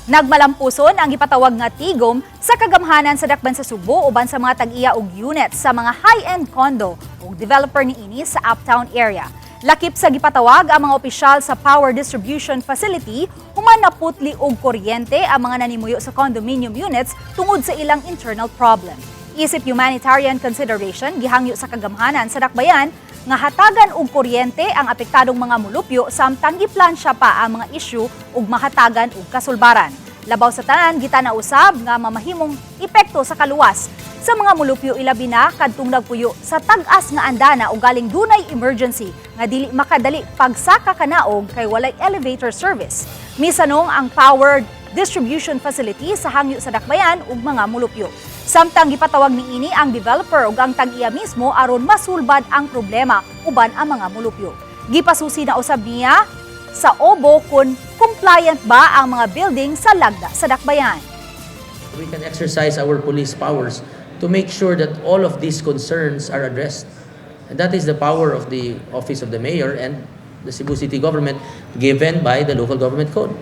Nagmalamposon ang gipatawag nga tigom sa kagamhanan sa dakbayan sa Sugbo uban sa mga tag-iya og units sa mga high-end condo ug developer niini sa Uptown area. Lakip sa gipatawag ang mga opisyal sa power distribution facility human naputli og kuryente ang mga nanimuyo sa condominium units tungod sa ilang internal problem. Isip humanitarian consideration gihangyo sa kagamhanan sa dakbayan nga hatagan og kuryente ang apektadong mga mulupyo samtang giplansya pa ang mga isyu ug mahatagan og kasulbaran. Labaw sa tanan gitana usab nga mamahimong epekto sa kaluwas sa mga mulupyo ilabi na kadtong nagpuyo sa tag-as nga andana o galing dunay emergency nga dili makadali pagsaka kanaog kay walay elevator service. Misanong ang power distribution facility sa hangyo sa dakbayan ug mga mulupyo. Samtang gipatawag niini ang developer ug ang tag-iya mismo aron masulbad ang problema uban ang mga mulupyo. Gipasusi na usab niya sa obo kung compliant ba ang mga building sa lagda sa dakbayan. We can exercise our police powers to make sure that all of these concerns are addressed. And that is the power of the Office of the Mayor and the Cebu City government given by the local government code.